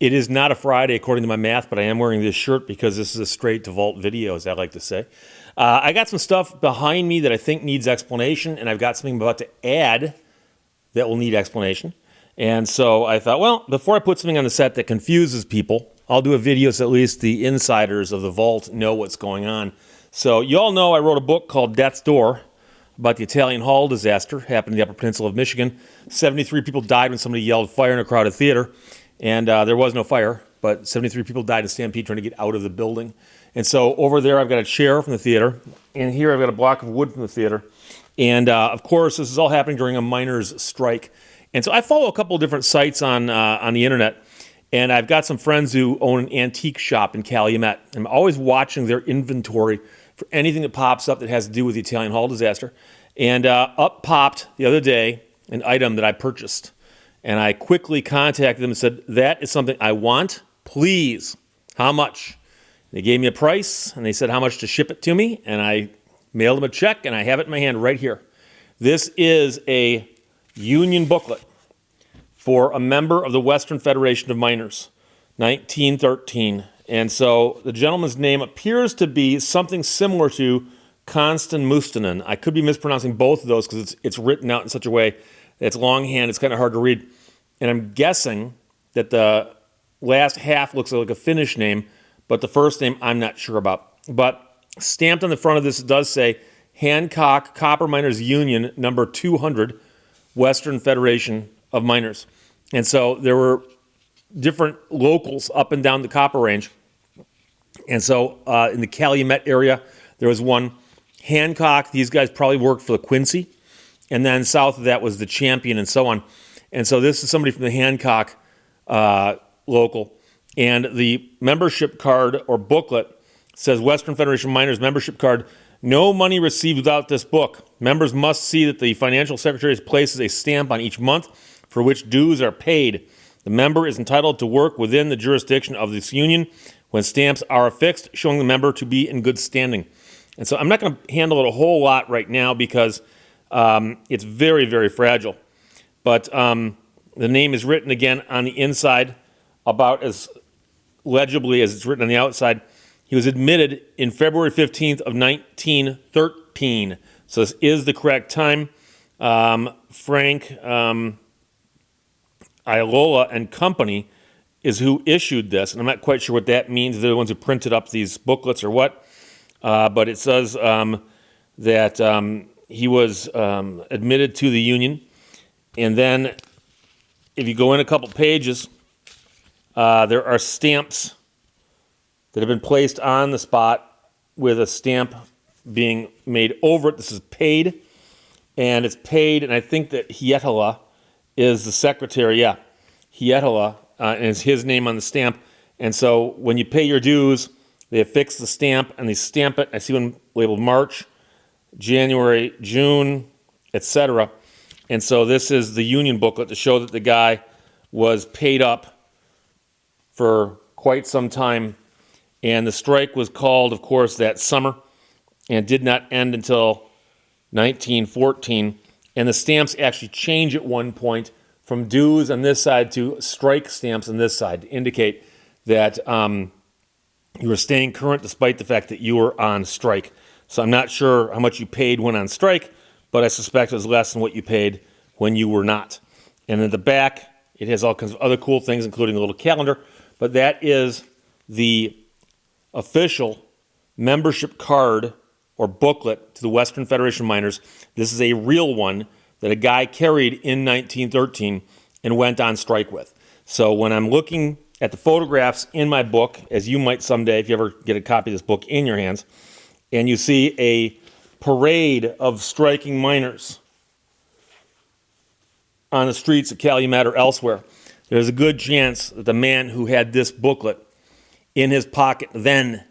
It is not a Friday according to my math, but I am wearing this shirt because this is a straight to vault video, as I like to say. I got some stuff behind me that I think needs explanation, and I've got something I'm about to add that will need explanation. And so I thought, well, before I put something on the set that confuses people, I'll do a video so at least the insiders of the vault know what's going on. So you all know I wrote a book called Death's Door about the Italian Hall disaster, happened in the Upper Peninsula of Michigan. 73 people died when somebody yelled fire in a crowded theater. And there was no fire, but 73 people died in a stampede trying to get out of the building. And so over there, I've got a chair from the theater. And here, I've got a block of wood from the theater. And, of course, this is all happening during a miners' strike. And so I follow a couple of different sites on the internet. And I've got some friends who own an antique shop in Calumet. I'm always watching their inventory for anything that pops up that has to do with the Italian Hall disaster. And up popped the other day an item that I purchased. And I quickly contacted them and said, that is something I want. Please. How much? They gave me a price, and they said how much to ship it to me. And I mailed them a check, and I have it in my hand right here. This is a union booklet for a member of the Western Federation of Miners, 1913. And so the gentleman's name appears to be something similar to Konstan Mustonen. I could be mispronouncing both of those because it's written out in such a way. It's longhand. It's kind of hard to read. And I'm guessing that the last half looks like a Finnish name, but the first name I'm not sure about. But stamped on the front of this, it does say Hancock Copper Miners Union, number 200, Western Federation of Miners. And so there were different locals up and down the copper range. And so in the Calumet area, there was one. Hancock, these guys probably worked for the Quincy. And then south of that was the Champion and so on. And so this is somebody from the Hancock local. And the membership card or booklet says Western Federation Miners membership card, no money received without this book. Members must see that the financial secretary places a stamp on each month for which dues are paid. The member is entitled to work within the jurisdiction of this union when stamps are affixed, showing the member to be in good standing. And so I'm not going to handle it a whole lot right now because it's very, very fragile. But the name is written again on the inside about as legibly as it's written on the outside. He was admitted in February 15th of 1913. So this is the correct time. Frank Ilola and Company is who issued this. And I'm not quite sure what that means. They're the ones who printed up these booklets or what. But it says that he was admitted to the union. And then if you go in a couple pages, there are stamps that have been placed on the spot with a stamp being made over it. This is paid, and it's paid, and I think that Hietala is the secretary. Yeah, Hietala, and it's his name on the stamp. And so when you pay your dues, they affix the stamp, and they stamp it. I see one labeled March, January, June, etc. And so this is the union booklet to show that the guy was paid up for quite some time. And the strike was called, of course, that summer and did not end until 1914. And the stamps actually change at one point from dues on this side to strike stamps on this side to indicate that you were staying current despite the fact that you were on strike. So I'm not sure how much you paid when on strike, but I suspect it was less than what you paid when you were not. And in the back, it has all kinds of other cool things, including a little calendar. But that is the official membership card or booklet to the Western Federation of Miners. This is a real one that a guy carried in 1913 and went on strike with. So when I'm looking at the photographs in my book, as you might someday if you ever get a copy of this book in your hands, and you see a parade of striking miners on the streets of Calumet or elsewhere, there's a good chance that the man who had this booklet in his pocket then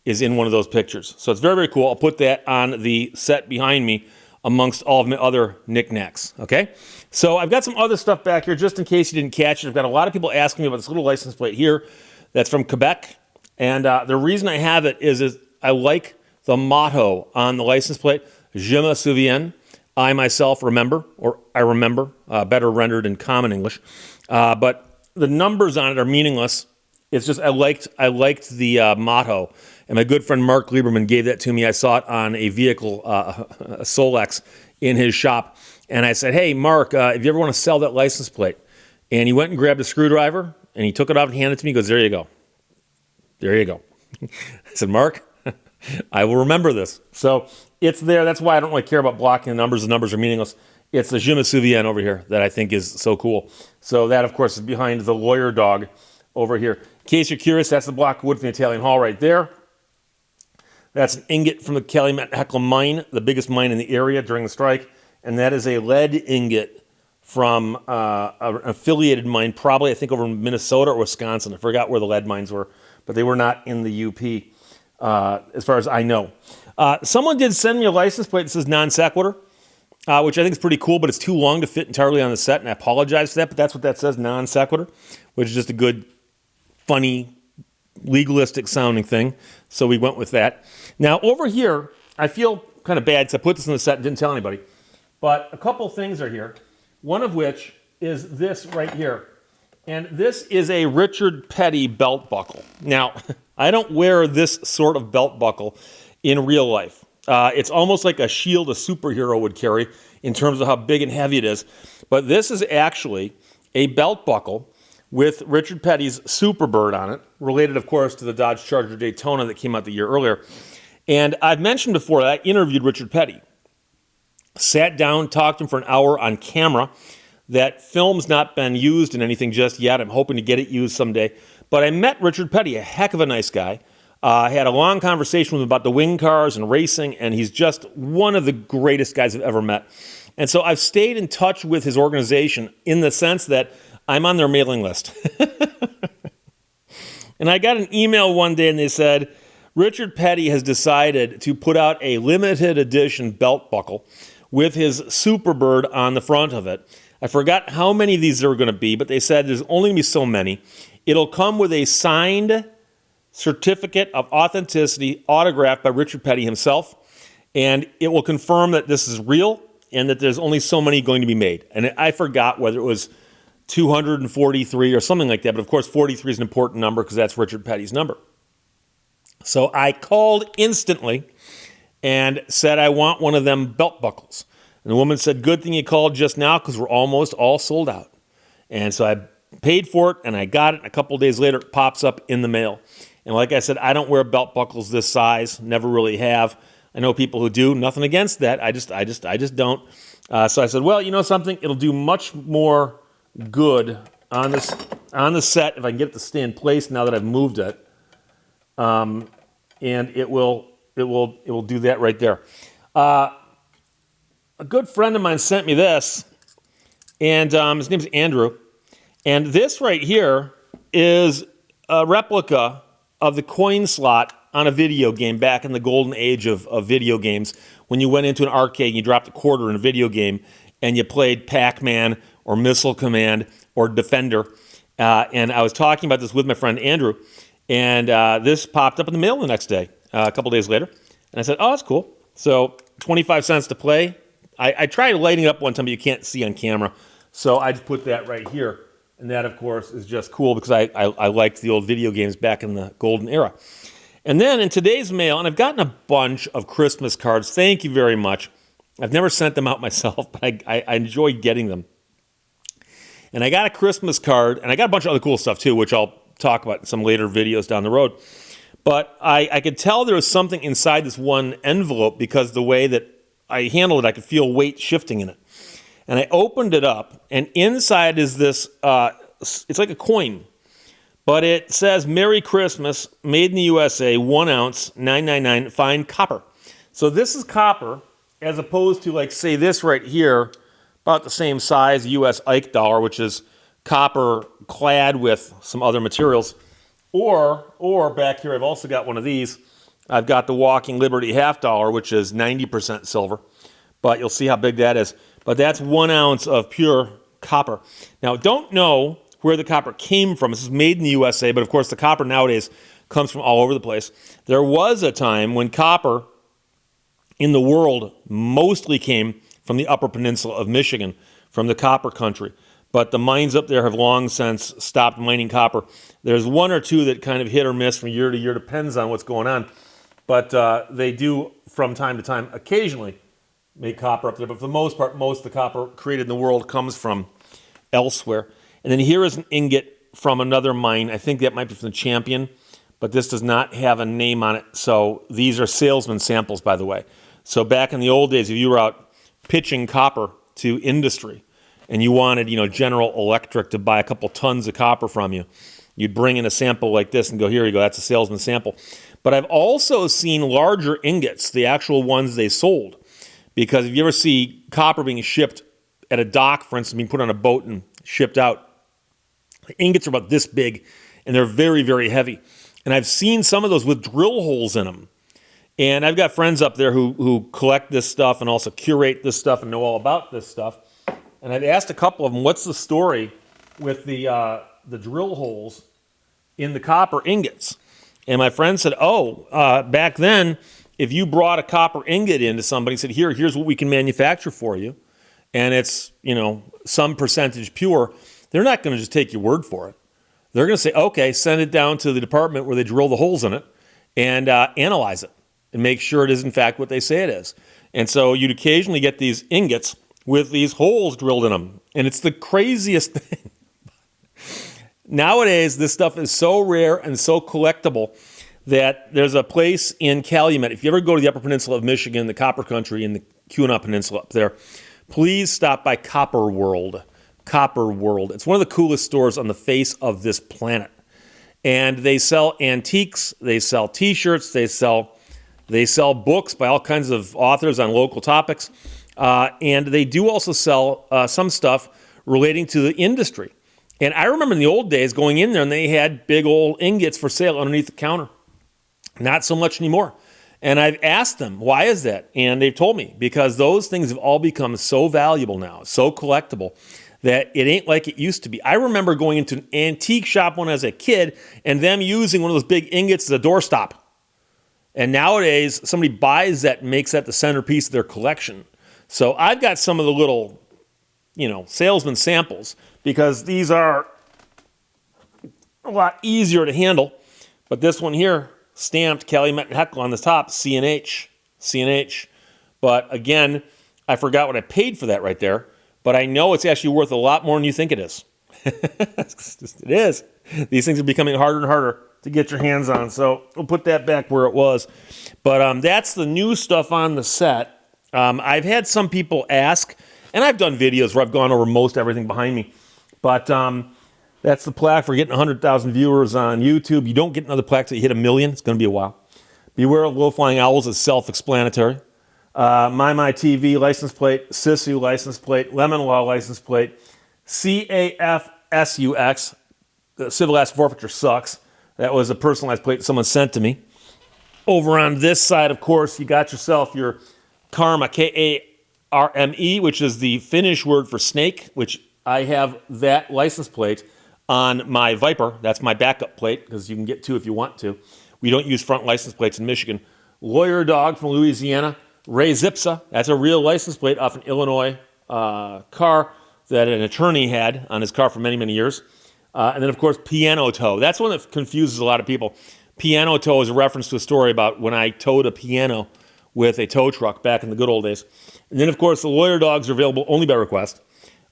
is in one of those pictures. So it's very, very cool. I'll put that on the set behind me amongst all of my other knickknacks, okay? So I've got some other stuff back here just in case you didn't catch it. I've got a lot of people asking me about this little license plate here that's from Quebec. And the reason I have it is I like the motto on the license plate, Je me souviens, I myself remember, or I remember, better rendered in common English. But the numbers on it are meaningless. It's just I liked the motto, and my good friend Mark Lieberman gave that to me. I saw it on a vehicle, a Solex, in his shop, and I said, "Hey, Mark, if you ever want to sell that license plate," and he went and grabbed a screwdriver and he took it off and handed it to me. He goes, "There you go, there you go." I said, "Mark, I will remember this." So it's there. That's why I don't really care about blocking the numbers. The numbers are meaningless. It's the Je me souviens over here that I think is so cool. So that, of course, is behind the lawyer dog over here. In case you're curious, that's the block of wood from the Italian Hall right there. That's an ingot from the Calumet Hecla mine, the biggest mine in the area during the strike. And that is a lead ingot from an affiliated mine, probably, I think, over in Minnesota or Wisconsin. I forgot where the lead mines were, but they were not in the UP, as far as I know. Someone did send me a license plate that says non sequitur, which I think is pretty cool, but it's too long to fit entirely on the set, and I apologize for that, but that's what that says, non sequitur, which is just a good, funny, legalistic sounding thing, so we went with that. Now, over here, I feel kind of bad because I put this in the set and didn't tell anybody, but a couple things are here, one of which is this right here, and this is a Richard Petty belt buckle. Now, I don't wear this sort of belt buckle in real life. It's almost like a shield a superhero would carry in terms of how big and heavy it is. But this is actually a belt buckle with Richard Petty's Superbird on it, related, of course, to the Dodge Charger Daytona that came out the year earlier. And I've mentioned before that I interviewed Richard Petty. Sat down, talked to him for an hour on camera. That film's not been used in anything just yet. I'm hoping to get it used someday. But I met Richard Petty, a heck of a nice guy. I had a long conversation with him about the wing cars and racing, and he's just one of the greatest guys I've ever met. And so I've stayed in touch with his organization in the sense that I'm on their mailing list. And I got an email one day, and they said, Richard Petty has decided to put out a limited edition belt buckle with his Superbird on the front of it. I forgot how many of these there were going to be, but they said there's only going to be so many. It'll come with a signed certificate of authenticity autographed by Richard Petty himself, and it will confirm that this is real and that there's only so many going to be made. And I forgot whether it was 243 or something like that, but of course 43 is an important number because that's Richard Petty's number. So I called instantly and said I want one of them belt buckles. And the woman said, good thing you called just now because we're almost all sold out. And so I paid for it, and I got it, and a couple days later it pops up in the mail. And like I said, I don't wear belt buckles this size, never really have. I know people who do, nothing against that. I just don't. So I said, well, you know something? It'll do much more good on the set if I can get it to stay in place now that I've moved it. And it will do that right there. A good friend of mine sent me this, and his name's Andrew. And this right here is a replica of the coin slot on a video game back in the golden age of video games, when you went into an arcade and you dropped a quarter in a video game and you played Pac-Man or Missile Command or Defender. And I was talking about this with my friend Andrew, and this popped up in the mail the next day, a couple days later. And I said, oh, that's cool. So 25 cents to play. I tried lighting it up one time, but you can't see on camera. So I just put that right here. And that, of course, is just cool because I liked the old video games back in the golden era. And then in today's mail, and I've gotten a bunch of Christmas cards. Thank you very much. I've never sent them out myself, but I enjoy getting them. And I got a Christmas card, and I got a bunch of other cool stuff too, which I'll talk about in some later videos down the road. But I could tell there was something inside this one envelope because the way that I handled it, I could feel weight shifting in it. And I opened it up, and inside is this, it's like a coin, but it says, Merry Christmas, made in the USA, 1 ounce, $9.99, fine copper. So this is copper, as opposed to, like, say, this right here, about the same size, U.S. Ike dollar, which is copper clad with some other materials. Or back here, I've also got one of these. I've got the Walking Liberty half dollar, which is 90% silver, but you'll see how big that is. But that's 1 ounce of pure copper. Now, don't know where the copper came from. This is made in the USA, but of course the copper nowadays comes from all over the place. There was a time when copper in the world mostly came from the Upper Peninsula of Michigan, from the copper country. but the mines up there have long since stopped mining copper. There's one or two that kind of hit or miss from year to year, depends on what's going on. But they do, from time to time, occasionally make copper up there. But for the most part, most of the copper created in the world comes from elsewhere. And then here is an ingot from another mine. I think that might be from the Champion, but this does not have a name on it. So these are salesman samples, by the way. So back in the old days, if you were out pitching copper to industry and you wanted, General Electric to buy a couple tons of copper from you, you'd bring in a sample like this and go, here you go, that's a salesman sample. But I've also seen larger ingots, the actual ones they sold. Because if you ever see copper being shipped at a dock, for instance, being put on a boat and shipped out, the ingots are about this big, and they're very, very heavy. And I've seen some of those with drill holes in them. And I've got friends up there who collect this stuff and also curate this stuff and know all about this stuff. And I've asked a couple of them, what's the story with the drill holes in the copper ingots? And my friend said, back then, if you brought a copper ingot into somebody and said, here's what we can manufacture for you, and it's, some percentage pure, they're not going to just take your word for it. They're going to say, okay, send it down to the department where they drill the holes in it and analyze it and make sure it is, in fact, what they say it is. And so you'd occasionally get these ingots with these holes drilled in them. And it's the craziest thing. Nowadays, this stuff is so rare and so collectible that there's a place in Calumet. If you ever go to the Upper Peninsula of Michigan, the Copper Country, in the Keweenaw Peninsula up there, please stop by Copper World. Copper World. It's one of the coolest stores on the face of this planet. And they sell antiques, they sell T-shirts, they sell books by all kinds of authors on local topics. And they do also sell some stuff relating to the industry. And I remember in the old days going in there and they had big old ingots for sale underneath the counter. Not so much anymore. And I've asked them, why is that? And they've told me, because those things have all become so valuable now, so collectible, that it ain't like it used to be. I remember going into an antique shop when I was a kid and them using one of those big ingots as a doorstop. And nowadays, somebody buys that and makes that the centerpiece of their collection. So I've got some of the little, salesman samples, because these are a lot easier to handle. But this one here, stamped Calumet and Hecla on the top, C&H. But again, I forgot what I paid for that right there. But I know it's actually worth a lot more than you think it is. It is. These things are becoming harder and harder to get your hands on. So we'll put that back where it was. But that's the new stuff on the set. I've had some people ask, and I've done videos where I've gone over most everything behind me. But that's the plaque for getting 100,000 viewers on YouTube. You don't get another plaque till you hit 1 million. It's going to be a while. Beware of low-flying owls is self-explanatory. My TV license plate, Sisu license plate, Lemon Law license plate, CAFSUX, the civil asset forfeiture sucks. That was a personalized plate someone sent to me. Over on this side, of course, you got yourself your Karma, Karme, which is the Finnish word for snake, which I have that license plate on my Viper. That's my backup plate, because you can get two if you want to. We don't use front license plates in Michigan. Lawyer Dog from Louisiana. Ray Zipsa, that's a real license plate off an Illinois car that an attorney had on his car for many, many years. And then, of course, Piano Toe. That's one that confuses a lot of people. Piano Toe is a reference to a story about when I towed a piano with a tow truck back in the good old days. And then, of course, the Lawyer Dogs are available only by request,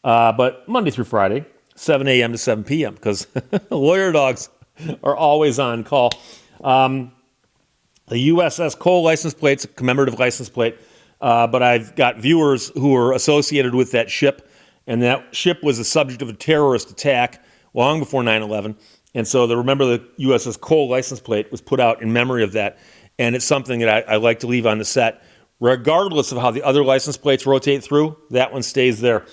but Monday through Friday, 7 a.m. to 7 p.m., because Lawyer Dogs are always on call. The USS Cole license plate's a commemorative license plate, but I've got viewers who are associated with that ship, and that ship was the subject of a terrorist attack long before 9/11. And so remember the USS Cole license plate was put out in memory of that, and it's something that I like to leave on the set. Regardless of how the other license plates rotate through, that one stays there.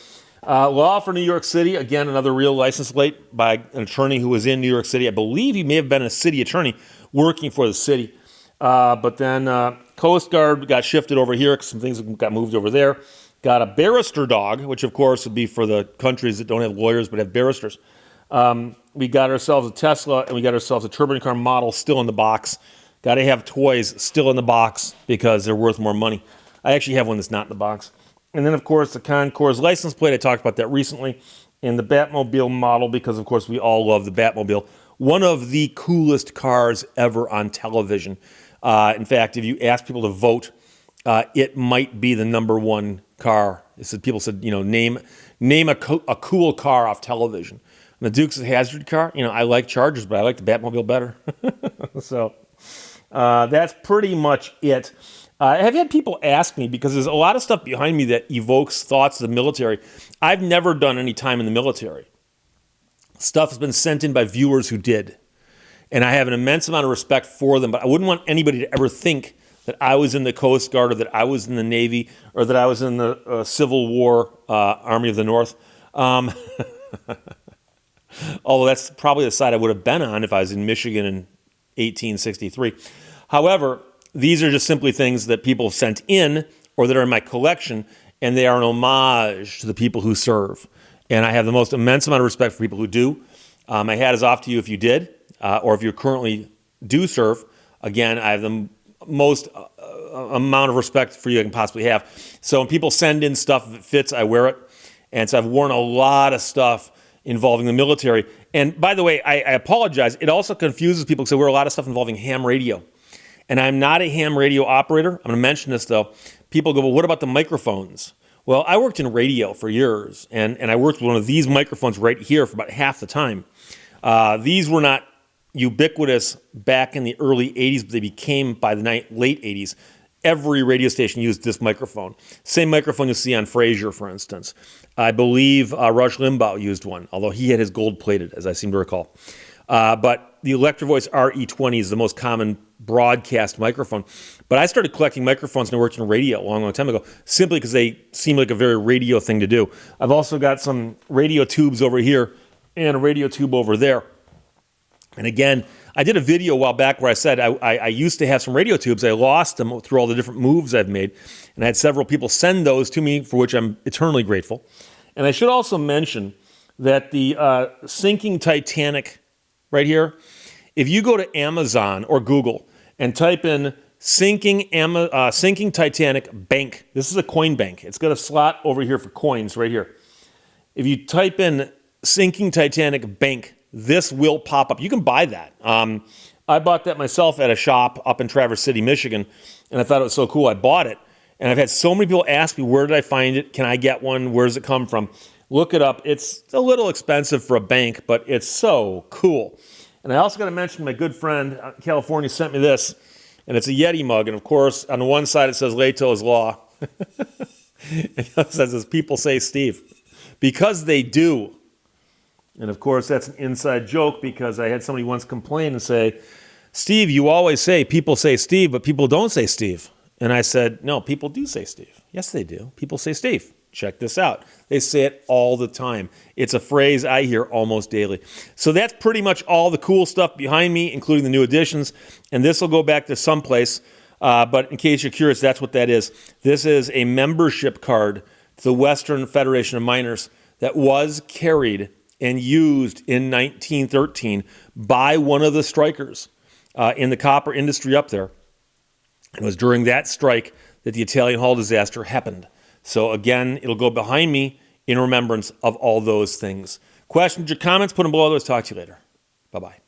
Law for New York City, again, another real license plate by an attorney who was in New York City. I believe he may have been a city attorney working for the city. But then Coast Guard got shifted over here because some things got moved over there. Got a barrister dog, which of course would be for the countries that don't have lawyers but have barristers. We got ourselves a Tesla, and we got ourselves a Turbine Car model still in the box. Got to have toys still in the box because they're worth more money. I actually have one that's not in the box. And then, of course, the Concours license plate. I talked about that recently. and the Batmobile model, because of course we all love the Batmobile. One of the coolest cars ever on television. In fact, if you ask people to vote, it might be the number one car. People said, name a cool car off television. And the Dukes of Hazzard car, I like Chargers, but I like the Batmobile better. So that's pretty much it. I've had people ask me, because there's a lot of stuff behind me that evokes thoughts of the military. I've never done any time in the military. Stuff has been sent in by viewers who did. And I have an immense amount of respect for them, but I wouldn't want anybody to ever think that I was in the Coast Guard, or that I was in the Navy, or that I was in the Civil War Army of the North. Although that's probably the side I would have been on if I was in Michigan in 1863. However, these are just simply things that people have sent in or that are in my collection, and they are an homage to the people who serve. And I have the most immense amount of respect for people who do. My hat is off to you if you did, or if you currently do serve. Again, I have the most amount of respect for you I can possibly have. So when people send in stuff, if it fits, I wear it. And so I've worn a lot of stuff involving the military. And by the way, I apologize. It also confuses people because I wear a lot of stuff involving ham radio. And I'm not a ham radio operator. I'm going to mention this, though. People go, well, what about the microphones? Well, I worked in radio for years, and I worked with one of these microphones right here for about half the time. These were not ubiquitous back in the early 80s, but they became by the late 80s. Every radio station used this microphone. Same microphone you see on Frasier, for instance. I believe Rush Limbaugh used one, although he had his gold-plated, as I seem to recall. But the Electro-Voice RE20 is the most common broadcast microphone. But I started collecting microphones when I worked in radio a long, long time ago, simply because they seem like a very radio thing to do. I've also got some radio tubes over here and a radio tube over there. And again, I did a video a while back where I said I used to have some radio tubes. I lost them through all the different moves I've made. And I had several people send those to me, for which I'm eternally grateful. And I should also mention that the sinking Titanic right here, if you go to Amazon or Google and type in sinking Titanic bank, this is a coin bank. It's got a slot over here for coins right here. If you type in sinking Titanic bank, this will pop up. You can buy that. I bought that myself at a shop up in Traverse City, Michigan, and I thought it was so cool. I bought it, and I've had so many people ask me, where did I find it? Can I get one? Where does it come from? Look it up. It's a little expensive for a bank, but it's so cool. And I also got to mention my good friend out in California sent me this, and it's a Yeti mug. And of course, on the one side it says Lehto is law. It says, people say Steve. Because they do. And of course, that's an inside joke, because I had somebody once complain and say, Steve, you always say people say Steve, but people don't say Steve. And I said, no, people do say Steve. Yes, they do. People say Steve. Check this out. They say it all the time. It's a phrase I hear almost daily. So that's pretty much all the cool stuff behind me, including the new additions. And this will go back to someplace. But in case you're curious, that's what that is. This is a membership card to the Western Federation of Miners that was carried and used in 1913 by one of the strikers in the copper industry up there. It was during that strike that the Italian Hall disaster happened. So again, it'll go behind me in remembrance of all those things. Questions or comments, put them below. Let's talk to you later. Bye-bye.